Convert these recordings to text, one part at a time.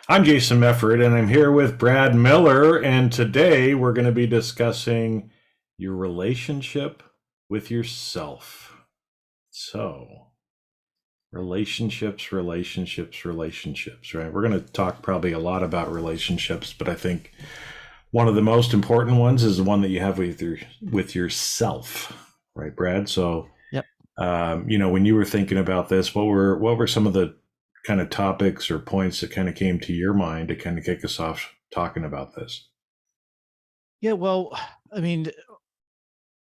I'm Jason Mefford, and I'm here with Brad Miller. And today we're going to be discussing your relationship with yourself. So, relationships, right? We're going to talk probably a lot about relationships, but I think one of the most important ones is the one that you have with yourself, right, Brad? So, Yep. when you were thinking about this, what were some of the kind of topics or points that kind of came to your mind to kind of kick us off talking about this? Yeah, well, I mean,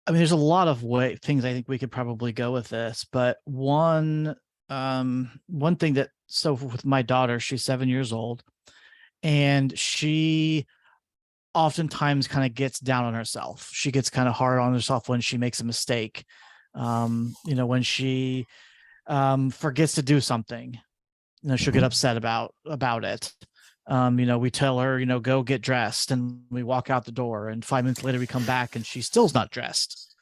there's a lot of things I think we could probably go with this, but one thing that with my daughter, she's 7 years old, and she oftentimes kind of gets down on herself. She gets kind of hard on herself when she makes a mistake. When she forgets to do something, she'll get Mm-hmm. upset about it. We tell her, go get dressed, and we walk out the door, and 5 minutes later we come back and she still's not dressed.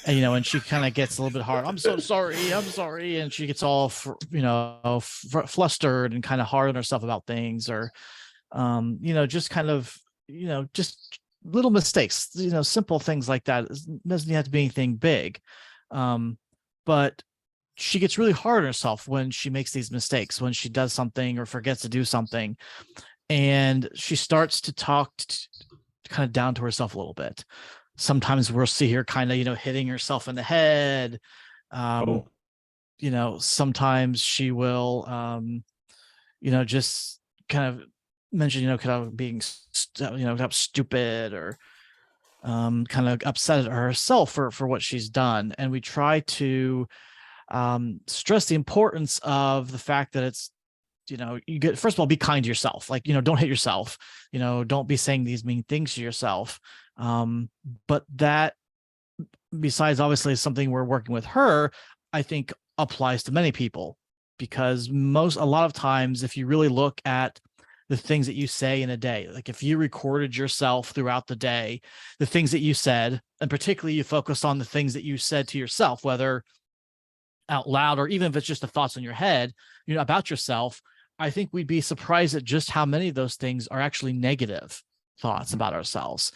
And and she kind of gets a little bit hard. I'm sorry, and she gets all flustered and kind of hard on herself about things, or just kind of just little mistakes, simple things like that. It doesn't have to be anything big. Um but she gets really hard on herself when she makes these mistakes, when she does something or forgets to do something, and she starts to talk kind of down to herself a little bit. Sometimes we'll see her kind of hitting herself in the head. um Oh, Sometimes she will just kind of mention kind of being kind of stupid, or kind of upset at herself for what she's done, and we try to stress the importance of the fact that it's you get, first of all, be kind to yourself. Like, don't hit yourself. Don't be saying these mean things to yourself. But that, besides obviously something we're working with her, I think applies to many people, because a lot of times, if you really look at the things that you say in a day, like if you recorded yourself throughout the day, the things that you said, and particularly you focus on the things that you said to yourself, whether out loud or even if it's just the thoughts in your head, about yourself, I think we'd be surprised at just how many of those things are actually negative thoughts mhm. about ourselves.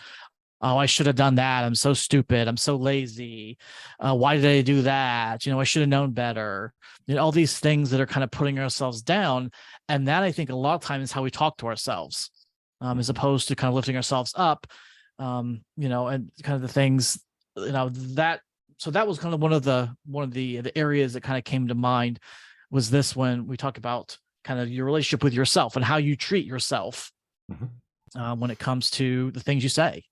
Oh, I should have done that. I'm so stupid. I'm so lazy. Why did I do that? I should have known better. All these things that are kind of putting ourselves down. And that, I think, a lot of times is how we talk to ourselves, as opposed to kind of lifting ourselves up, and kind of the things, that. So that was kind of one of the areas that kind of came to mind, was this, when we talk about kind of your relationship with yourself and how you treat yourself, Mhm. when it comes to the things you say.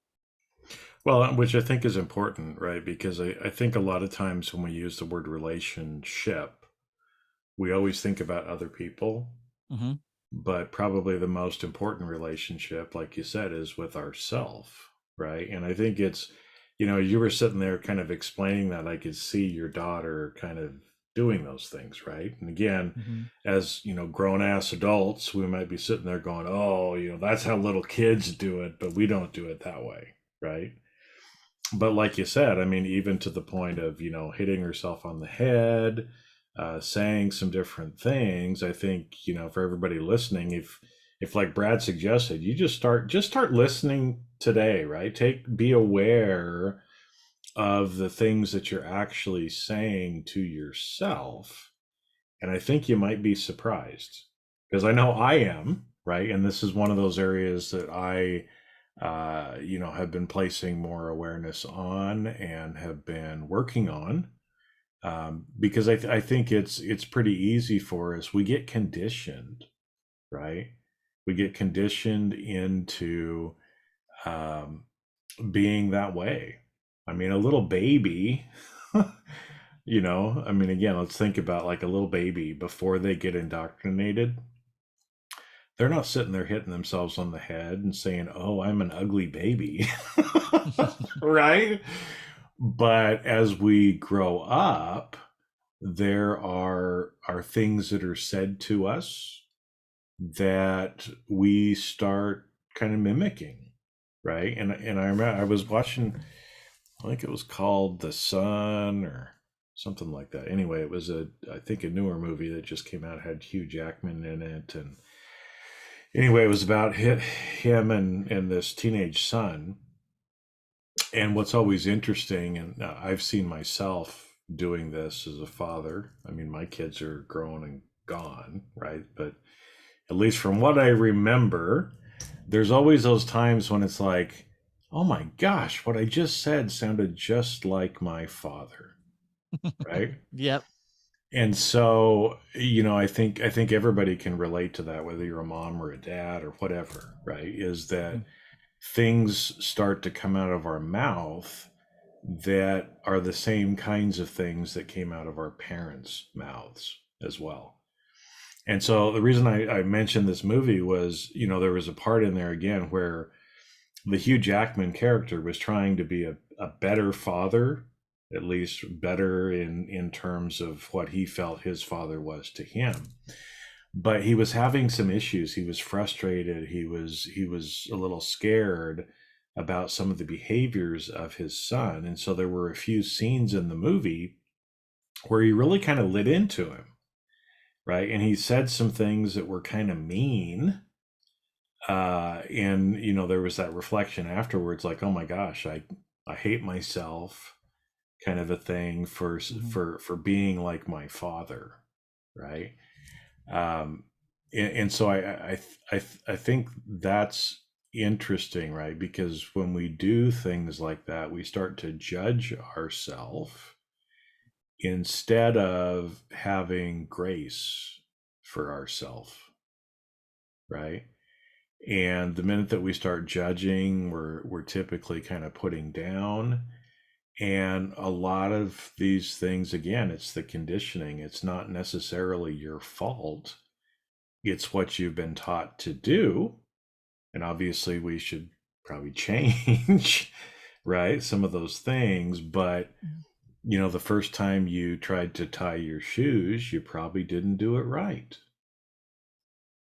Well, which I think is important, right? Because I think a lot of times when we use the word relationship, we always think about other people, Mm-hmm. but probably the most important relationship, like you said, is with ourself, right? And I think you were sitting there kind of explaining that, I could see your daughter kind of doing those things, right? And again, Mm-hmm. as grown ass adults, we might be sitting there going, oh, that's how little kids do it, but we don't do it that way, right? But like you said, I mean, even to the point of hitting herself on the head, saying some different things. I think for everybody listening, if like Brad suggested, you just start listening today, right? Be aware of the things that you're actually saying to yourself, and I think you might be surprised, because I know I am, right? And this is one of those areas that I have been placing more awareness on and have been working on, because I think it's pretty easy for us. We get conditioned, right? We get conditioned into um, being that way. I mean, a little baby, I mean, again, let's think about like a little baby before they get indoctrinated. They're not sitting there hitting themselves on the head and saying, "Oh, I'm an ugly baby." Right? But as we grow up, there are things that are said to us that we start kind of mimicking, right? And I remember I was watching, I think it was called The Sun or something like that. Anyway, it was I think a newer movie that just came out, had Hugh Jackman in it, and Anyway, it was about him and this teenage son. And what's always interesting, and I've seen myself doing this as a father. I mean, my kids are grown and gone, right? But at least from what I remember, there's always those times when it's like, oh my gosh, what I just said sounded just like my father, right? Yep. And so, I think everybody can relate to that, whether you're a mom or a dad or whatever, right? Is that things start to come out of our mouth that are the same kinds of things that came out of our parents' mouths as well. And so the reason I mentioned this movie was, there was a part in there again where the Hugh Jackman character was trying to be a better father, at least better in terms of what he felt his father was to him. But he was having some issues. He was frustrated. He was a little scared about some of the behaviors of his son. And so there were a few scenes in the movie where he really kind of lit into him, right? And he said some things that were kind of mean. And there was that reflection afterwards, like, oh my gosh, I hate myself, kind of a thing for Mhm. for being like my father, right? Um, and so I think that's interesting, right? Because when we do things like that, we start to judge ourselves instead of having grace for ourselves, right? And the minute that we start judging, we're typically kind of putting down. And a lot of these things, again, it's the conditioning. It's not necessarily your fault. It's what you've been taught to do. And obviously, we should probably change, right? Some of those things. But, the first time you tried to tie your shoes, you probably didn't do it right.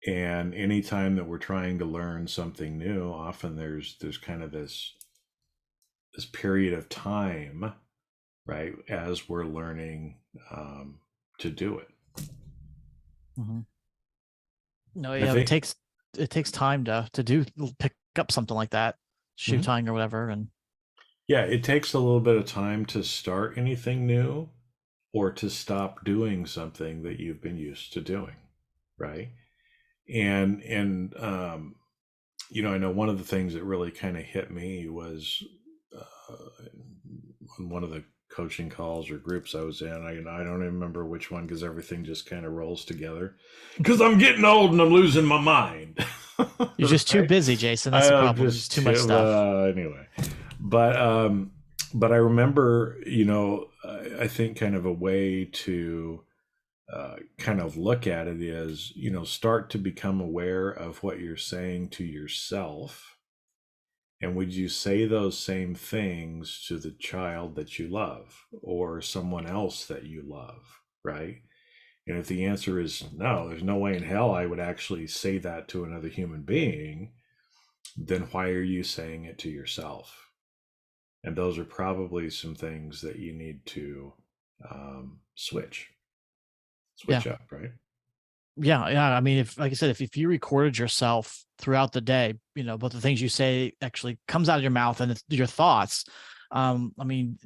And anytime that we're trying to learn something new, often there's kind of this period of time, right, as we're learning to do it. Mhm. No, I yeah, think, it takes time to do pick up something like that, shoe mhm. tying or whatever, and Yeah, it takes a little bit of time to start anything new or to stop doing something that you've been used to doing, right? And I know one of the things that really kind of hit me was uh, on one of the coaching calls or groups I was in. I don't even remember which one because everything just kind of rolls together. Because I'm getting old and I'm losing my mind. you're just too Right? busy, Jason. That's the I problem. There's just too much stuff. anyway, but I remember, I think kind of a way to kind of look at it is, start to become aware of what you're saying to yourself. And would you say those same things to the child that you love or someone else that you love, right? And if the answer is no, there's no way in hell I would actually say that to another human being, then why are you saying it to yourself? And those are probably some things that you need to switch Yeah. up, right? Yeah. I mean, if like I said, if you recorded yourself throughout the day, but the things you say actually comes out of your mouth and it's your thoughts. I mean,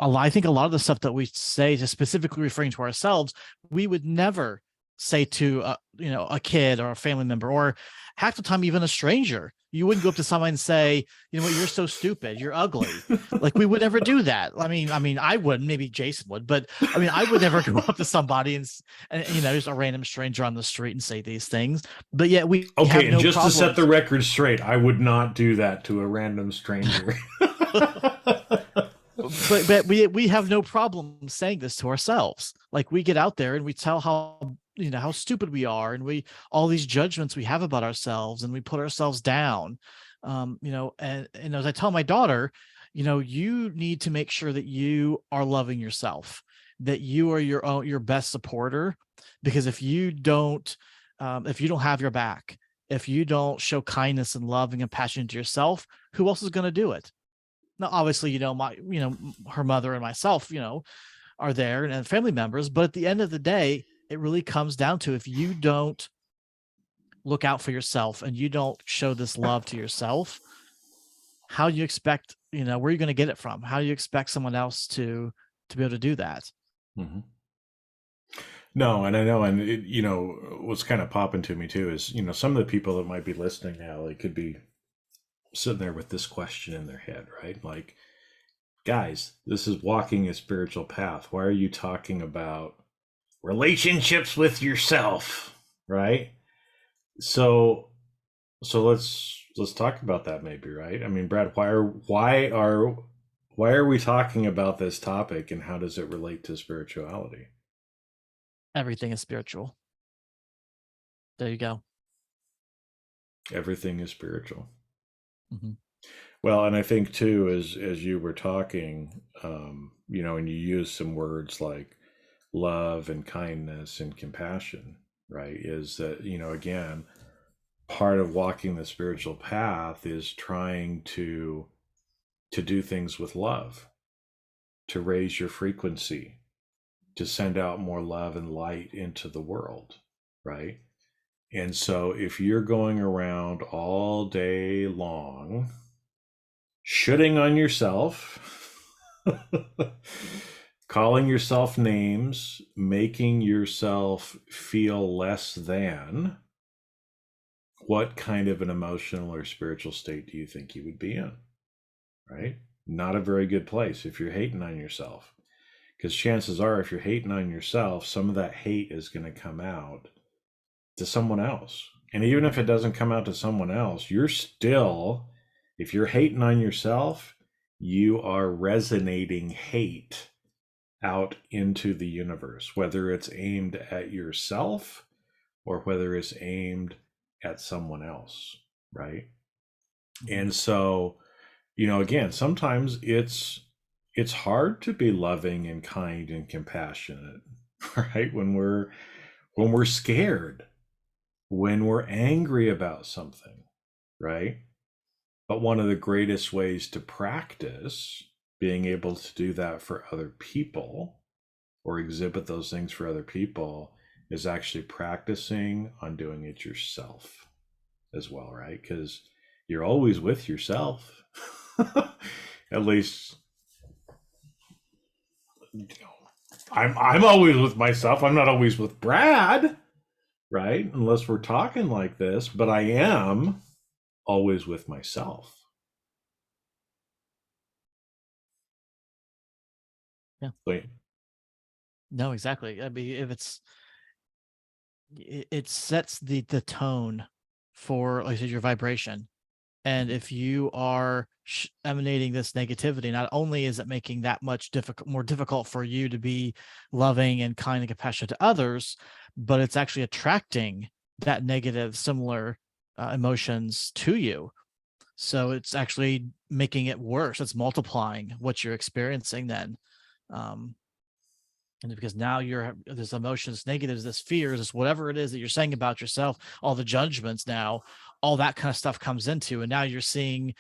I think a lot of the stuff that we say, just specifically referring to ourselves, we would never say to a kid or a family member, or half the time even a stranger. You wouldn't go up to someone and say, you know what, you're so stupid, you're ugly. Like we would never do that. I mean, I wouldn't. Maybe Jason would, but I mean, I would never go up to somebody and just a random stranger on the street and say these things. But yet we Okay, have and no just to set the problems. record straight, I would not do that to a random stranger. But we have no problem saying this to ourselves. Like we get out there and we tell how stupid we are, and we all these judgments we have about ourselves, and we put ourselves down. And as I tell my daughter, you need to make sure that you are loving yourself, that you are your best supporter, because if you don't have your back, if you don't show kindness and loving and passion to yourself, who else is going to do it? Now, obviously, her mother and myself, are there and family members. But at the end of the day, it really comes down to, if you don't look out for yourself and you don't show this love to yourself, how do you expect, where are you going to get it from? How do you expect someone else to be able to do that? Hmm. No, and I know, and what's kind of popping to me too is, some of the people that might be listening now, they could be sitting there with this question in their head, right? Like, guys, this is walking a spiritual path. Why are you talking about relationships with yourself, right? So, so let's talk about that maybe, right? I mean, Brad, why are we talking about this topic, and how does it relate to spirituality? Everything is spiritual. There you go. Everything is spiritual. Hmm. Well, and I think too, as you were talking, and you use some words like love and kindness and compassion, right? Is that, again, part of walking the spiritual path is trying to do things with love, to raise your frequency, to send out more love and light into the world, right? And so if you're going around all day long shitting on yourself, calling yourself names, making yourself feel less than, what kind of an emotional or spiritual state do you think you would be in? Right? Not a very good place if you're hating on yourself. Because chances are, if you're hating on yourself, some of that hate is going to come out to someone else. And even if it doesn't come out to someone else, you're still, if you're hating on yourself, you are resonating hate out into the universe, whether it's aimed at yourself or whether it's aimed at someone else, right? Hmm. And so, again, sometimes it's hard to be loving and kind and compassionate, right? When we're scared, when we're angry about something, right? But one of the greatest ways to practice being able to do that for other people or exhibit those things for other people is actually practicing on doing it yourself as well, right? Because you're always with yourself. At least, I'm always with myself. I'm not always with Brad, right? Unless we're talking like this, but I am always with myself. Yeah. Like, No, exactly. I mean, if it sets the tone for, like I said, your vibration. And if you are emanating this negativity, not only is it making that much more difficult for you to be loving and kind and compassionate to others, but it's actually attracting that negative, similar emotions to you. So it's actually making it worse. It's multiplying what you're experiencing then. Um, and because now you're this emotions, negatives, this fears, this whatever it is that you're saying about yourself, all the judgments now, all that kind of stuff comes into, and now you're seeing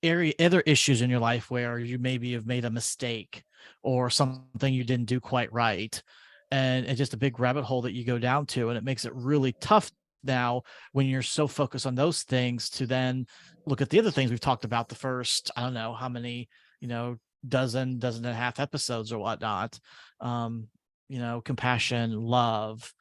other issues in your life where you maybe have made a mistake or something you didn't do quite right, and it's just a big rabbit hole that you go down to, and it makes it really tough now when you're so focused on those things to then look at the other things we've talked about the first, I don't know how many, dozen and a half episodes or whatnot. um Compassion, love,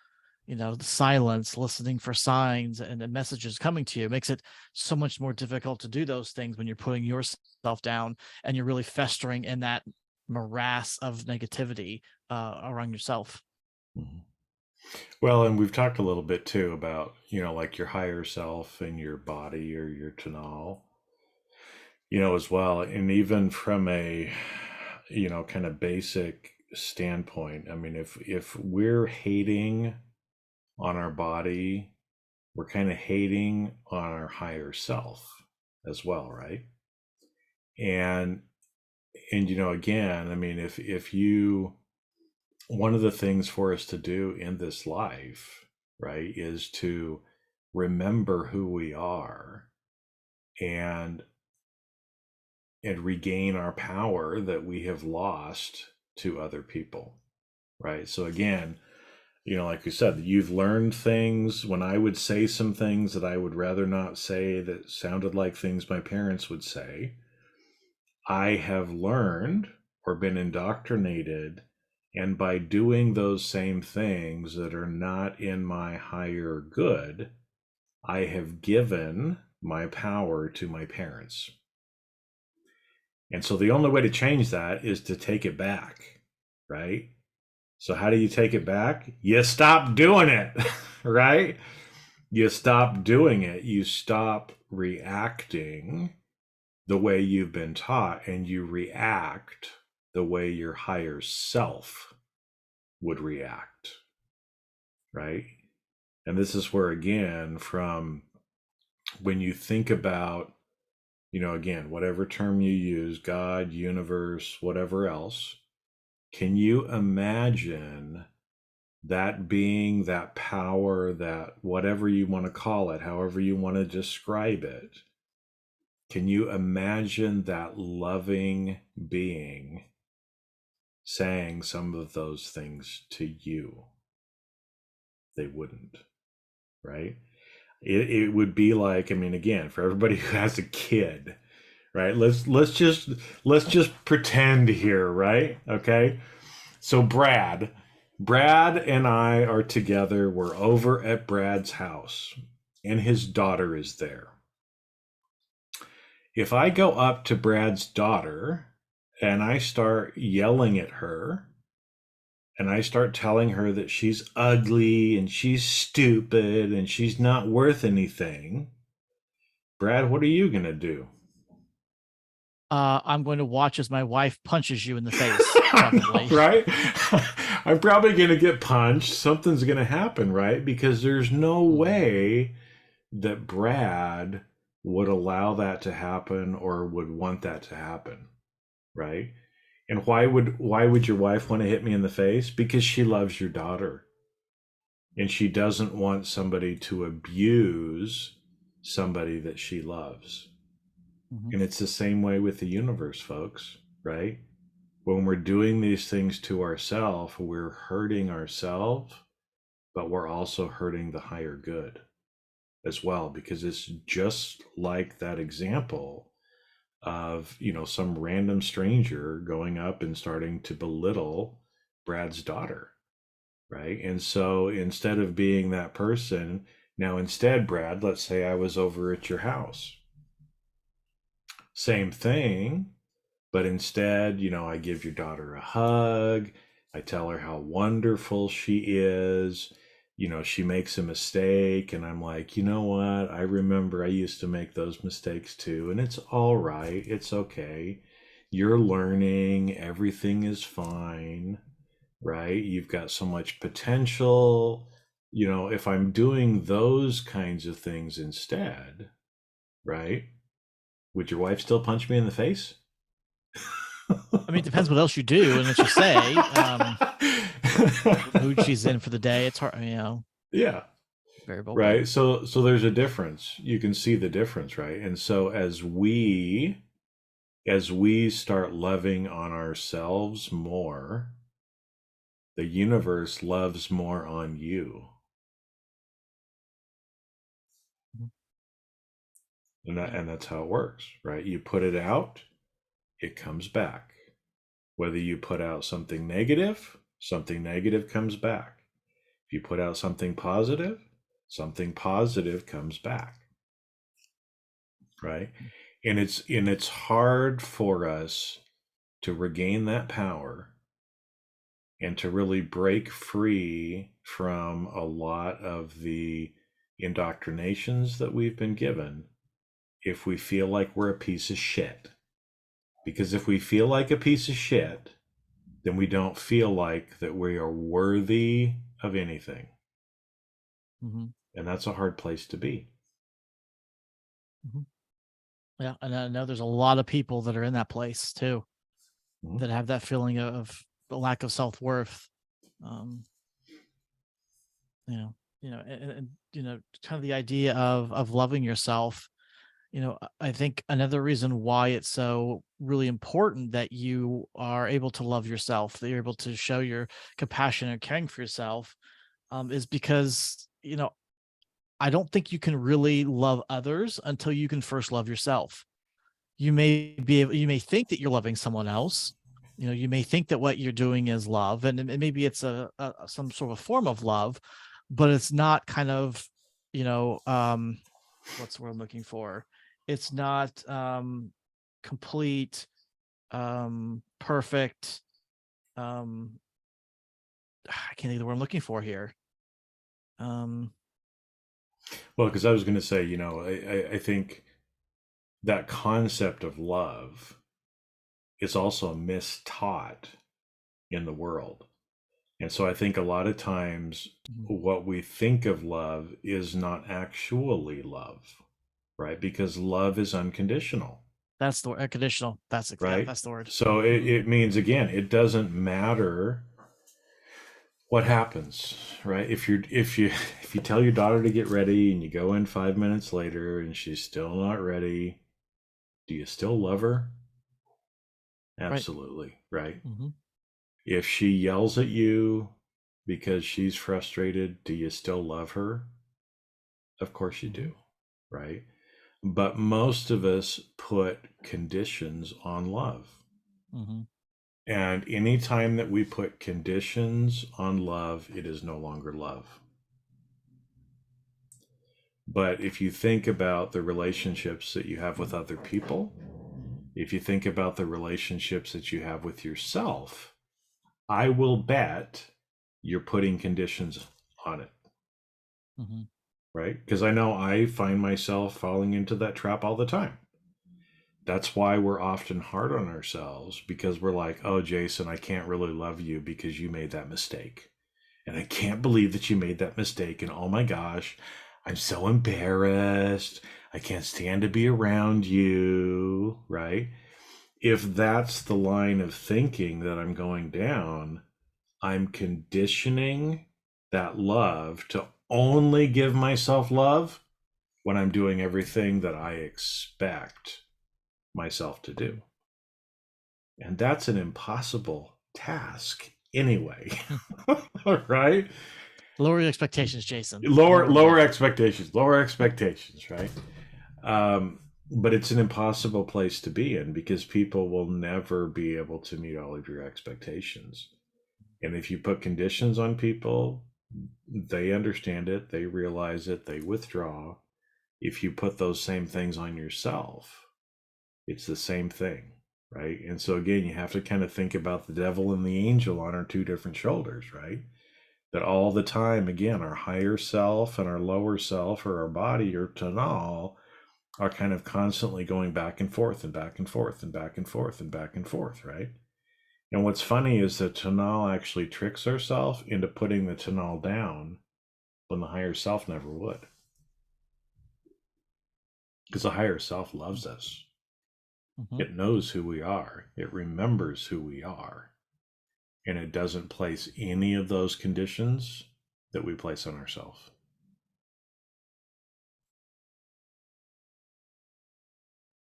the silence, listening for signs and the messages coming to you makes it so much more difficult to do those things when you're putting yourself down and you're really festering in that morass of negativity around yourself. mhm. Well, and we've talked a little bit too about, like your higher self and your body or your tonal, as well. And even from a, kind of basic standpoint, I mean, if we're hating on our body, we're kind of hating on our higher self as well, right? And again, I mean, if you one of the things for us to do in this life, right, is to remember who we are and regain our power that we have lost to other people, right? So again, Like you said, you've learned things. When I would say some things that I would rather not say that sounded like things my parents would say, I have learned or been indoctrinated. And by doing those same things that are not in my higher good, I have given my power to my parents. And so the only way to change that is to take it back, right? So, how do you take it back? You stop doing it, right? You stop doing it. You stop reacting the way you've been taught, and you react the way your higher self would react, right? And this is where, again, from when you think about, again, whatever term you use, God, universe, whatever else, can you imagine that being, that power, that whatever you want to call it, however you want to describe it? Can you imagine that loving being saying some of those things to you? They wouldn't, right? It would be like, I mean, again, for everybody who has a kid, right? Let's just pretend here, right? Okay. So Brad and I are together. We're over at Brad's house, and his daughter is there. If I go up to Brad's daughter and I start yelling at her, and I start telling her that she's ugly and she's stupid and she's not worth anything, Brad, what are you going to do? I'm going to watch as my wife punches you in the face, probably. Right? I'm probably going to get punched. Something's going to happen, right? Because there's no Mhm. way that Brad would allow that to happen or would want that to happen, right? And why would your wife want to hit me in the face? Because she loves your daughter, and she doesn't want somebody to abuse somebody that she loves. Mhm. And it's the same way with the universe, folks, right? When we're doing these things to ourselves, we're hurting ourselves, but we're also hurting the higher good as well, because it's just like that example of, some random stranger going up and starting to belittle Brad's daughter, right? And so instead of being that person, now instead, Brad, let's say I was over at your house. Same thing, but instead, I give your daughter a hug. I tell her how wonderful she is. She makes a mistake, and I'm like, you know what? I remember I used to make those mistakes too, and it's all right. It's okay. You're learning. Everything is fine, right? You've got so much potential. If I'm doing those kinds of things instead, right? Would your wife still punch me in the face? I mean, it depends what else you do and what you say. What mood she's in for the day. It's hard, Yeah, variable, but right. So there's a difference. You can see the difference, right? And so as we start loving on ourselves more, the universe loves more on you. mhm, And that, yeah. and that's how it works, right? You put it out, it comes back. Whether you put out something negative comes back. If you put out something positive comes back, right? And it's hard for us to regain that power and to really break free from a lot of the indoctrinations that we've been given if we feel like we're a piece of shit. Because if we feel like a piece of shit, then we don't feel like that we are worthy of anything. Mhm, And that's a hard place to be. mhm. Yeah, and I know there's a lot of people that are in that place too, Mhm. that have that feeling of a lack of self-worth. Um, you know, and kind of the idea of loving yourself. I think another reason why it's so really important that you are able to love yourself, that you're able to show your compassion and caring for yourself, is because, I don't think you can really love others until you can first love yourself. You may think that you're loving someone else. You may think that what you're doing is love, and maybe it's a some sort of form of love, but it's not kind of, you know, what's the word I'm looking for? It's not complete, perfect. Um, I can't think of the word I'm looking for here. Um, Well, because I was going to say, I think that concept of love is also mistaught in the world. And so I think a lot of times mhm. what we think of love is not actually love, right? Because love is unconditional, That's the word, conditional. Yeah, right? that's the word. So it, Hmm. it means, again, it doesn't matter what happens, right? If you tell your daughter to get ready and you go in 5 minutes later and she's still not ready, do you still love her? Right. Absolutely, right? Hmm. If she yells at you because she's frustrated, do you still love her? Of course you Hmm. do, right? But most of us put conditions on love. Hmm. And anytime that we put conditions on love, it is no longer love. But if you think about the relationships that you have with other people, if you think about the relationships that you have with yourself, I will bet you're putting conditions on it, Hmm. right? Because I know I find myself falling into that trap all the time. That's why we're often hard on ourselves because we're like, oh, Jason, I can't really love you because you made that mistake. And I can't believe that you made that mistake. And oh my gosh, I'm so embarrassed. I can't stand to be around you, right? If that's the line of thinking that I'm going down, I'm conditioning that love to only give myself love when I'm doing everything that I expect myself to do. And that's an impossible task anyway. Right? Lower your expectations, Jason. Lower Lower them. lower expectations, right? Um, but it's an impossible place to be in because people will never be able to meet all of your expectations. And if you put conditions on people, they understand it, they realize it, they withdraw. If you put those same things on yourself, it's the same thing, right? And so again, you have to kind of think about the devil and the angel on our two different shoulders, right? That all the time, again, our higher self and our lower self, or our body or tonal, are kind of constantly going back and forth and back and forth and back and forth and back and forth, right? And what's funny is that tonal actually tricks ourselves into putting the tonal down when the higher self never would. Because the higher self loves us. Hmm. It knows who we are. It remembers who we are. And it doesn't place any of those conditions that we place on ourselves.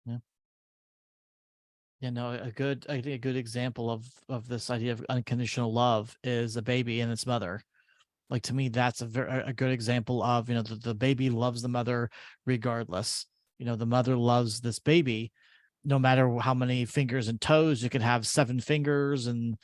Yeah. No, I think a good example of this idea of unconditional love is a baby and its mother. Like, to me, that's a good example of, the baby loves the mother regardless. The mother loves this baby no matter how many fingers and toes. You can have 7 fingers and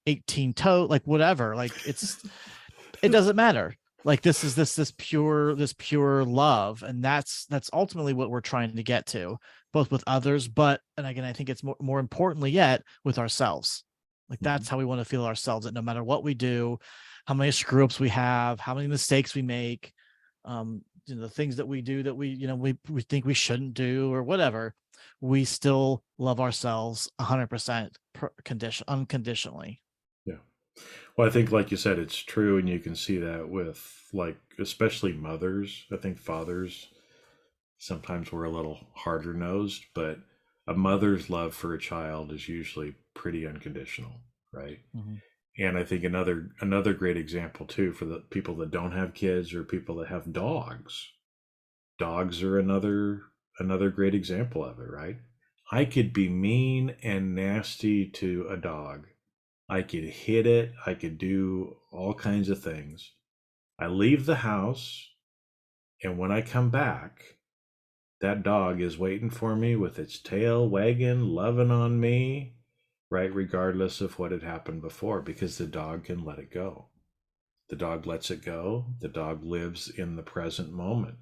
18 toe, like whatever. Like, it doesn't matter. Like, this pure love, and that's ultimately what we're trying to get to, both with others, but, and again, I think it's more importantly yet, with ourselves. Like, Mm-hmm. that's how we want to feel ourselves, that no matter what we do, how many screw ups we have, how many mistakes we make, the things that we do that we think we shouldn't do or whatever, we still love ourselves 100% unconditionally. Yeah. Well, I think, like you said, it's true, and you can see that with, like, especially mothers. I think fathers sometimes we're a little harder nosed, but a mother's love for a child is usually pretty unconditional, right? Hmm. And I think another great example too for the people that don't have kids or people that have dogs. Dogs are another great example of it, right? I could be mean and nasty to a dog. I could hit it, I could do all kinds of things. I leave the house, and when I come back, that dog is waiting for me with its tail wagging, loving on me, right? Regardless of what had happened before, because the dog can let it go. The dog lets it go. The dog lives in the present moment.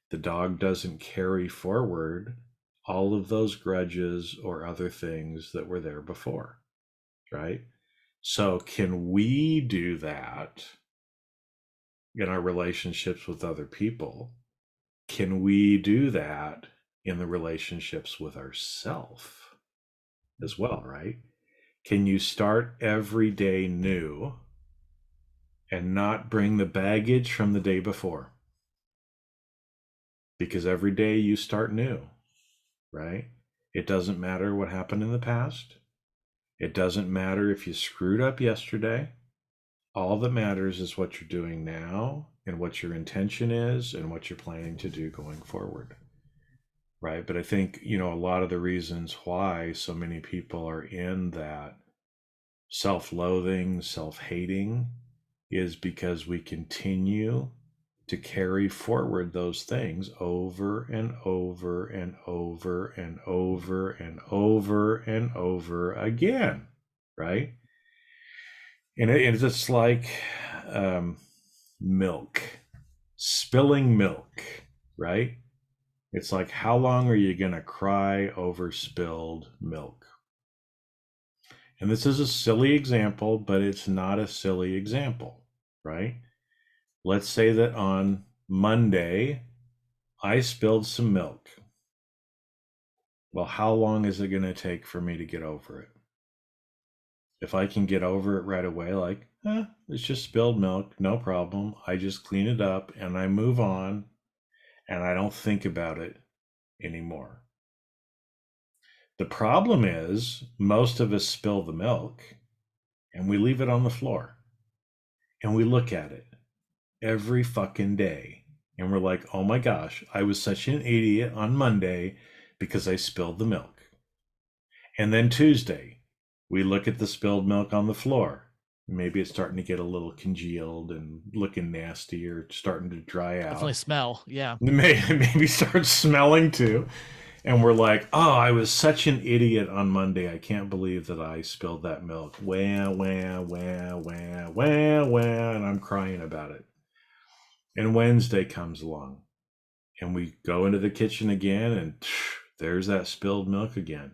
The dog doesn't carry forward all of those grudges or other things that were there before, right? So, can we do that in our relationships with other people? Can we do that in the relationships with ourselves as well, right? Can you start every day new and not bring the baggage from the day before? Because every day you start new, right? It doesn't matter what happened in the past. It doesn't matter if you screwed up yesterday. All that matters is what you're doing now and what your intention is and what you're planning to do going forward. Right. But I think, a lot of the reasons why so many people are in that self loathing, self hating is because we continue to carry forward those things over and over and over and over and over and over again. Right. And it's just like milk, spilling milk, right? It's like, how long are you going to cry over spilled milk? And this is a silly example, but it's not a silly example, right? Let's say that on Monday, I spilled some milk. Well, how long is it going to take for me to get over it? If I can get over it right away, like, it's just spilled milk, no problem. I just clean it up and I move on and I don't think about it anymore. The problem is most of us spill the milk and we leave it on the floor and we look at it every fucking day and we're like, oh my gosh, I was such an idiot on Monday because I spilled the milk. And then Tuesday, we look at the spilled milk on the floor. Maybe it's starting to get a little congealed and looking nasty or starting to dry out. Definitely smell. Yeah. Maybe start smelling too. And we're like, oh, I was such an idiot on Monday. I can't believe that I spilled that milk. Wah, wah, wah, wah, wah, wah. And I'm crying about it. And Wednesday comes along. And we go into the kitchen again. And there's that spilled milk again.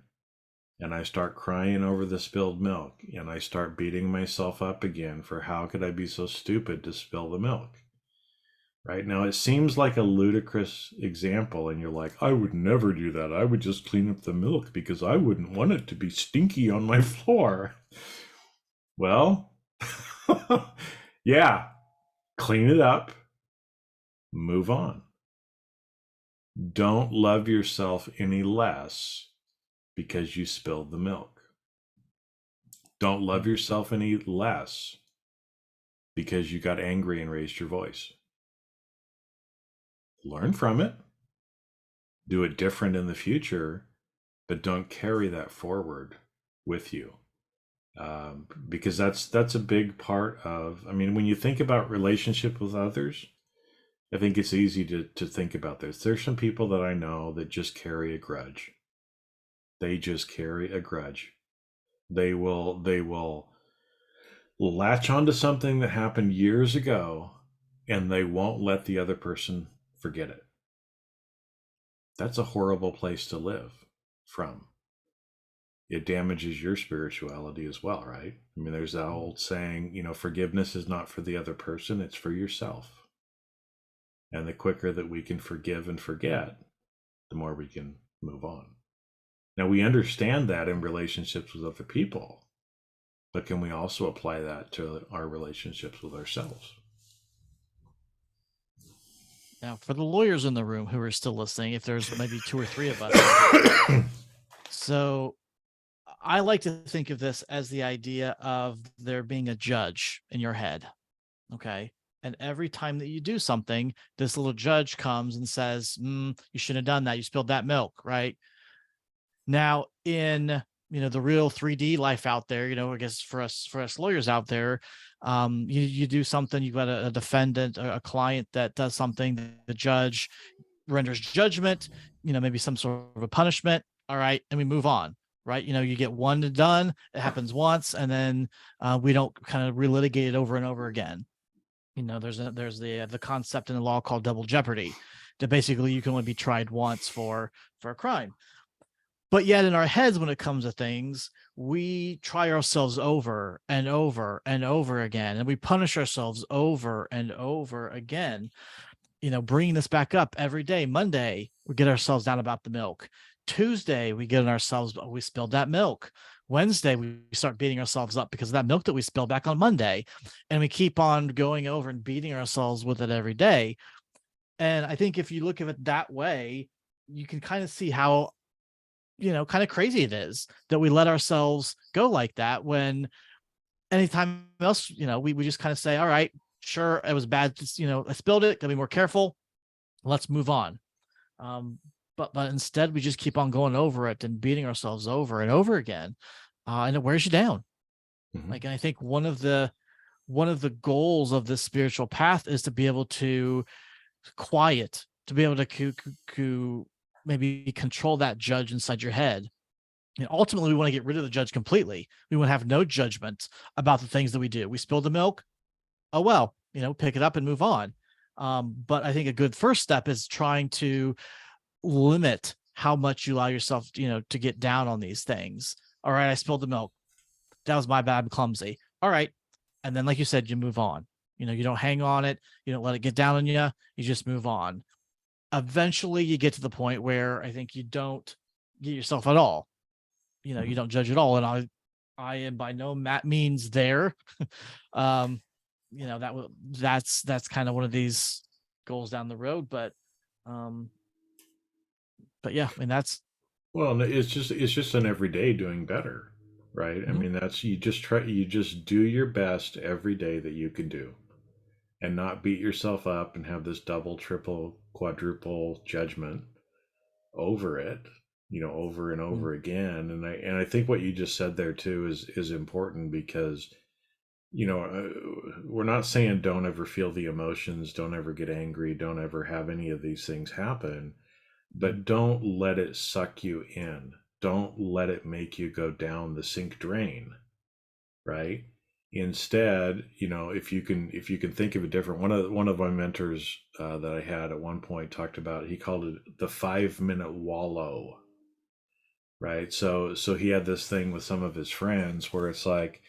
And I start crying over the spilled milk. And I start beating myself up again for how could I be so stupid to spill the milk? Right now, it seems like a ludicrous example, and you're like, I would never do that. I would just clean up the milk because I wouldn't want it to be stinky on my floor. Well, yeah, clean it up, move on. Don't love yourself any less because you spilled the milk. Don't love yourself any less because you got angry and raised your voice. Learn from it. Do it different in the future, but don't carry that forward with you. Because that's a big part of, when you think about relationship with others, I think it's easy to think about this. There's some people that I know that just carry a grudge. They just carry a grudge. They will latch onto something that happened years ago and they won't let the other person forget it. That's a horrible place to live from. It damages your spirituality as well, right? There's that old saying, forgiveness is not for the other person, it's for yourself. And the quicker that we can forgive and forget, the more we can move on. Now, we understand that in relationships with other people, but can we also apply that to our relationships with ourselves? Now, for the lawyers in the room who are still listening, if there's maybe 2 or 3 of us. So I like to think of this as the idea of there being a judge in your head. Okay. And every time that you do something, this little judge comes and says, you shouldn't have done that. You spilled that milk, right? Now, in the real 3D life out there. I guess for us lawyers out there, you do something, you got a defendant, a client that does something, the judge renders judgment, maybe some sort of a punishment. All right, and we move on. Right, you get one done. It happens once, and then we don't kind of relitigate it over and over again. There's the concept in the law called double jeopardy, that basically you can only be tried once for a crime. But yet in our heads, when it comes to things, we try ourselves over and over and over again, and we punish ourselves over and over again. Bringing this back up every day. Monday, we get ourselves down about the milk. Tuesday, we get on ourselves, we spilled that milk. Wednesday, we start beating ourselves up because of that milk that we spilled back on Monday. And we keep on going over and beating ourselves with it every day. And I think if you look at it that way, you can kind of see how, kind of crazy it is that we let ourselves go like that, when anytime else, we just kind of say, all right, sure, it was bad. I spilled it. Gotta be more careful. Let's move on. But instead, we just keep on going over it and beating ourselves over and over again, and it wears you down. Mhm. Like, and I think one of the goals of this spiritual path is to be able to quiet, to be able to maybe control that judge inside your head. And ultimately, we want to get rid of the judge completely. We want to have no judgment about the things that we do. We spilled the milk. Oh well, pick it up and move on. But I think a good first step is trying to limit how much you allow yourself, to get down on these things. All right, I spilled the milk. That was my bad. I'm clumsy. All right. And then, like you said, you move on. You don't hang on it. You don't let it get down on you. You just move on. Eventually, you get to the point where I think you don't get yourself at all. You don't judge at all. And I am by no means there. um, that's kind of one of these goals down the road. Um, but yeah, I mean that's. Well, it's just an everyday doing better, right? I Mhm, mean, that's you just do your best every day that you can do, and not beat yourself up and have this double, triple, quadruple judgment over it, over and mhm, over again. And I think what you just said there too is important, because we're not saying don't ever feel the emotions, don't ever get angry, don't ever have any of these things happen, mhm, but don't let it suck you in. Don't let it make you go down the sink drain, right? Instead, if you can think of a different, one of my mentors that I had at one point talked about, he called it the 5 minute wallow, right? So he had this thing with some of his friends where it's like,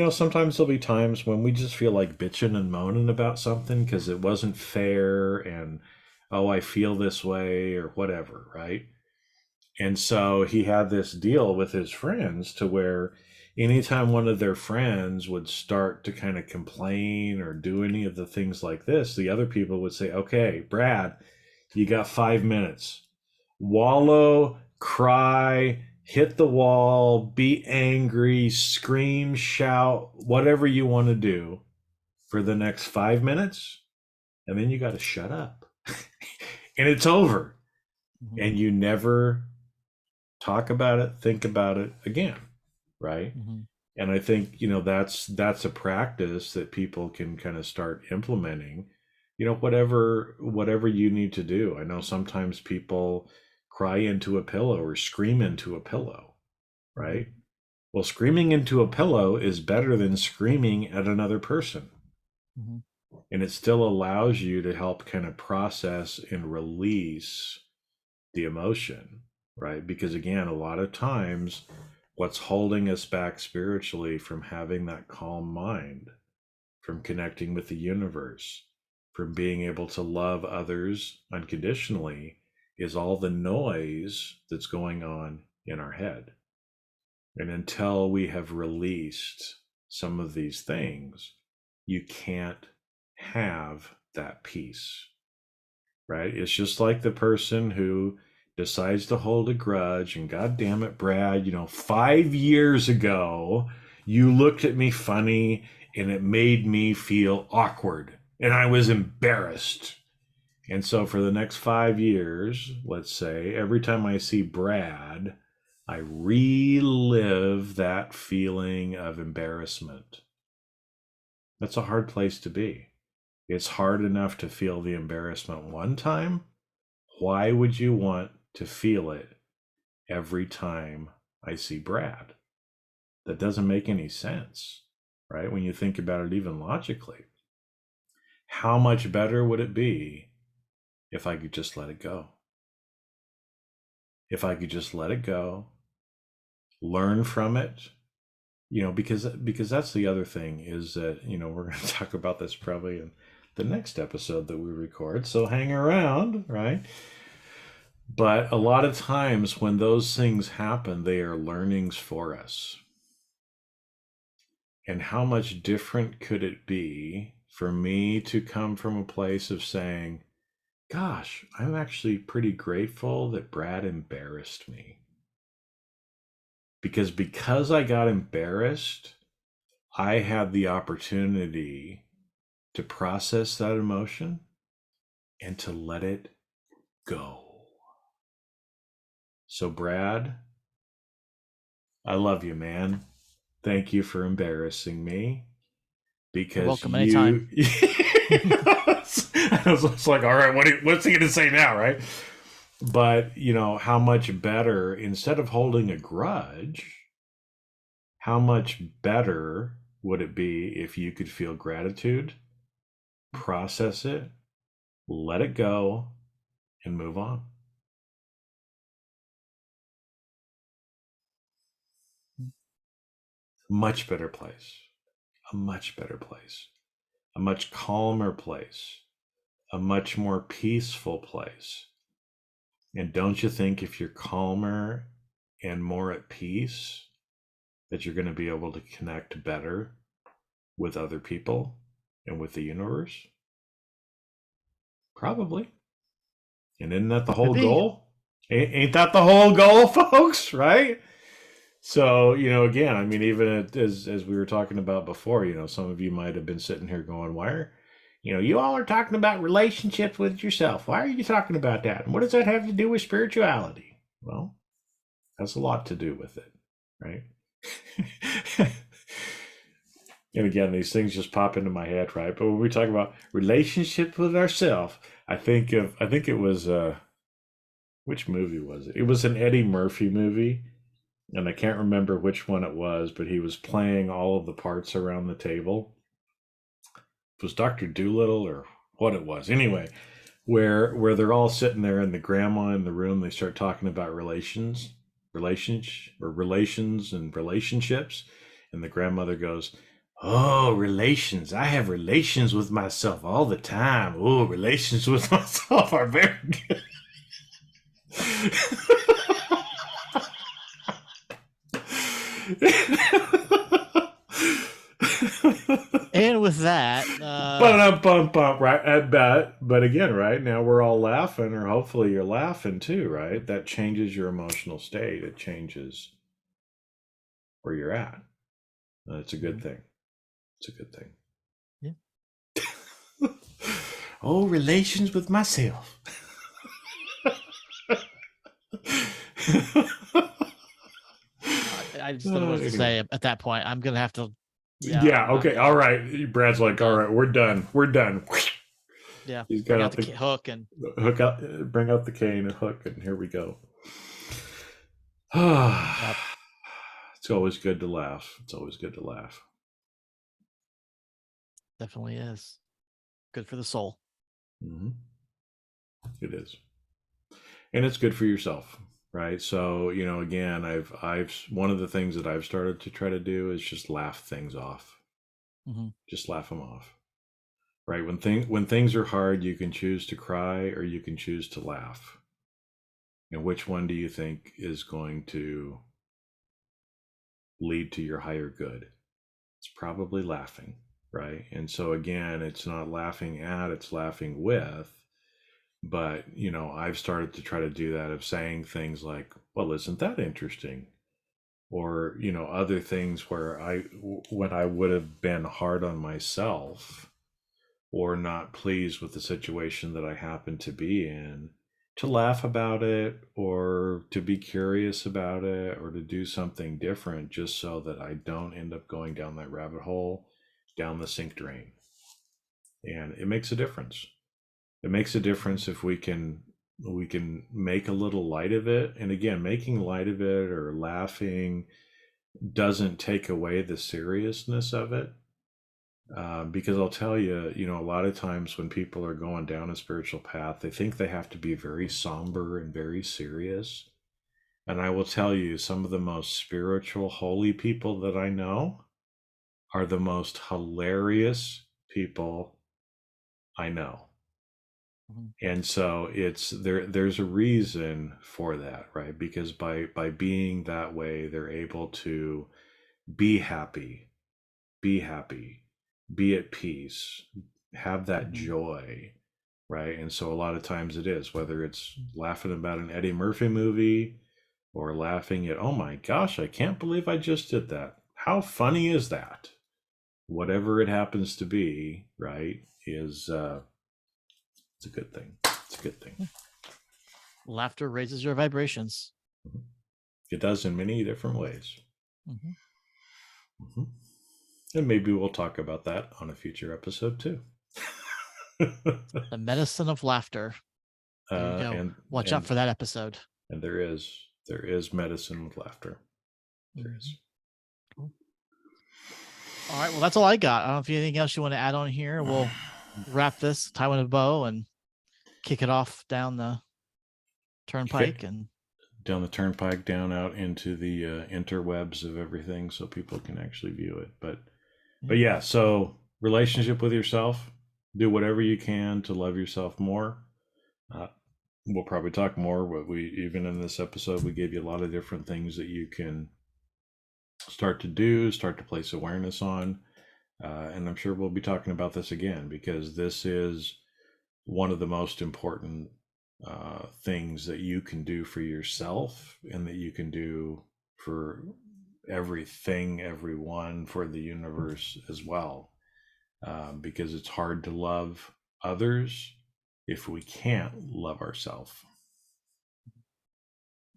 sometimes there'll be times when we just feel like bitching and moaning about something because it wasn't fair, and oh, I feel this way or whatever, right? And so he had this deal with his friends to where anytime one of their friends would start to kind of complain or do any of the things like this, the other people would say, okay, Brad, you got 5 minutes. Wallow, cry, hit the wall, be angry, scream, shout, whatever you want to do for the next 5 minutes. And then you got to shut up. And it's over. mhm, And you never talk about it, think about it again, right? mhm, And I think, that's a practice that people can kind of start implementing. Whatever you need to do. I know sometimes people cry into a pillow or scream into a pillow, mhm, right? Well, screaming into a pillow is better than screaming at another person. mhm, And it still allows you to help kind of process and release the emotion, right? Because again, a lot of times what's holding us back spiritually from having that calm mind, from connecting with the universe, from being able to love others unconditionally, is all the noise that's going on in our head. And until we have released some of these things, you can't have that peace, right? It's just like the person who decides to hold a grudge, and God damn it, Brad, 5 years ago, you looked at me funny and it made me feel awkward and I was embarrassed. And so for the next 5 years, let's say, every time I see Brad, I relive that feeling of embarrassment. That's a hard place to be. It's hard enough to feel the embarrassment one time. Why would you want to feel it every time I see Brad? That doesn't make any sense, right? When you think about it, even logically. How much better would it be if I could just let it go? If I could just let it go, learn from it, because that's the other thing is that, we're going to talk about this probably in the next episode that we record. So hang around, right? But a lot of times when those things happen, they are learnings for us. And how much different could it be for me to come from a place of saying, gosh, I'm actually pretty grateful that Brad embarrassed me. Because I got embarrassed, I had the opportunity to process that emotion and to let it go. So, Brad, I love you, man. Thank you for embarrassing me You're because welcome anytime. you. I was like, all right, what's he going to say now, right? But, how much better, instead of holding a grudge, how much better would it be if you could feel gratitude, process it, let it go, and move on? Much better place. A much better place. A much calmer place. A much more peaceful place. And don't you think if you're calmer and more at peace, that you're going to be able to connect better with other people and with the universe? Probably. And isn't that the Could whole be. goal? Ain't that the whole goal, folks? Right? So, again, I mean, even as we were talking about before, some of you might have been sitting here going, why are, you all are talking about relationships with yourself. Why are you talking about that? And what does that have to do with spirituality? Well, has a lot to do with it, right? And again, these things just pop into my head, right? But when we talk about relationships with ourselves, I think it was, which movie was it? It was an Eddie Murphy movie, and I can't remember which one it was, but he was playing all of the parts around the table. It was Dr. Doolittle or what it was. Anyway, where they're all sitting there and the grandma in the room, they start talking about relations and relationships, and the grandmother goes, "Oh, relations. I have relations with myself all the time. Oh, relations with myself are very good." And with that, But right at but again, right now we're all laughing, or hopefully you're laughing too, right? That changes your emotional state. It changes where you're at. It's a good thing. It's a good thing. yeah, Oh, relations with myself. I just don't know what to Anyway. say at that point. I'm gonna have to. Yeah, Yeah. Okay. All right. Brad's like, all right, we're done. We're done. yeah. He's got Bring out out the the hook and hook out, bring out the cane and hook, and here we go. yep, It's always good to laugh. It's always good to laugh. definitely is good for the soul. Mm-hmm. It is, and it's good for yourself, right? So, again, I've one of the things that I've started to try to do is just laugh things off. Hmm. Just laugh them off, right? When things are hard, you can choose to cry or you can choose to laugh. And which one do you think is going to lead to your higher good? It's probably laughing, right? And so again, it's not laughing at, it's laughing with. But, I've started to try to do that of saying things like, well, isn't that interesting? Or, other things where when I would have been hard on myself or not pleased with the situation that I happen to be in, to laugh about it or to be curious about it or to do something different just so that I don't end up going down that rabbit hole, down the sink drain. And it makes a difference. It makes a difference if we can make a little light of it. And again, making light of it or laughing doesn't take away the seriousness of it. Because I'll tell you, a lot of times when people are going down a spiritual path, they think they have to be very somber and very serious. And I will tell you, some of the most spiritual, holy people that I know are the most hilarious people I know. Mhm. And so there's a reason for that, right? Because by being that way, they're able to be happy, be happy, be at peace, have that Mhm. joy, right? And so a lot of times it is, whether it's laughing about an Eddie Murphy movie or laughing at, oh my gosh, I can't believe I just did that. How funny is that? Whatever it happens to be, right, is it's a good thing. It's a good thing. Laughter raises your vibrations. Mhm. It does in many different ways. Mm-hmm. Mm-hmm. And maybe we'll talk about that on a future episode too. The medicine of laughter. There you uh, go. and Watch out and for that episode. and there is medicine with laughter. There Mm-hmm. is. Cool. All right. Well, that's all I got. I don't know if you have anything else you want to add on here. We'll wrap this, tie in a bow, and kick it off down the turnpike. Okay. And Down the turnpike, down out into the interwebs of everything, so people can actually view it. But yeah, so relationship with yourself. Do whatever you can to love yourself more. Uh, we'll probably talk more. But we even in this episode, we gave you a lot of different things that you can start to do, start to place awareness on. And I'm sure we'll be talking about this again because this is one of the most important things that you can do for yourself and that you can do for everything, everyone, for the universe as well. Because it's hard to love others if we can't love ourselves.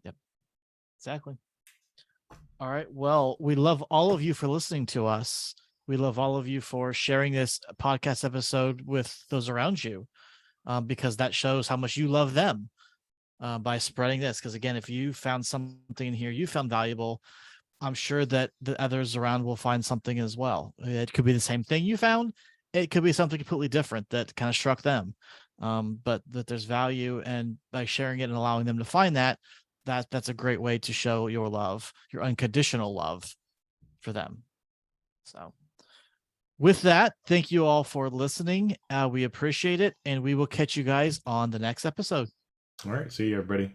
Yep, exactly. All right. Well, we love all of you for listening to us. We love all of you for sharing this podcast episode with those around you, because that shows how much you love them, by spreading this. Because again, if you found something in here you found valuable, I'm sure that the others around will find something as well. It could be the same thing you found. It could be something completely different that kind of struck them. But that there's value, and by sharing it and allowing them to find that's a great way to show your love, your unconditional love for them. So with that, thank you all for listening. We appreciate it, and we will catch you guys on the next episode. All right. See you, everybody.